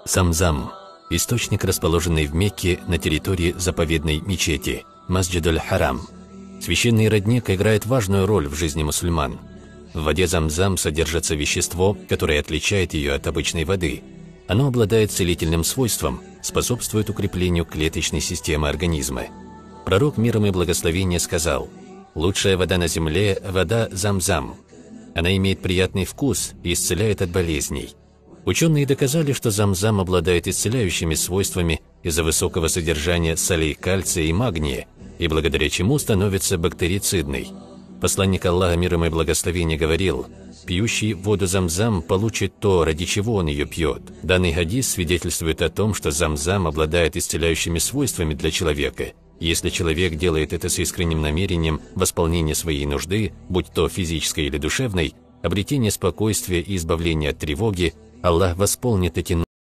Замзам – источник, расположенный в Мекке на территории заповедной мечети Масджид-аль-Харам. Священный родник играет важную роль в жизни мусульман. В воде Замзам содержится вещество, которое отличает ее от обычной воды. Оно обладает целительным свойством, способствует укреплению клеточной системы организма. Пророк мир им и благословение сказал: «Лучшая вода на земле – вода Замзам. Она имеет приятный вкус и исцеляет от болезней». Ученые доказали, что Замзам обладает исцеляющими свойствами из-за высокого содержания солей кальция и магния, и благодаря чему становится бактерицидной. Посланник Аллаха, мир ему и благословение, говорил: «Пьющий воду Замзам получит то, ради чего он ее пьет». Данный хадис свидетельствует о том, что Замзам обладает исцеляющими свойствами для человека, если человек делает это с искренним намерением восполнения своей нужды, будь то физической или душевной, обретение спокойствия и избавления от тревоги. Аллах восполнит эти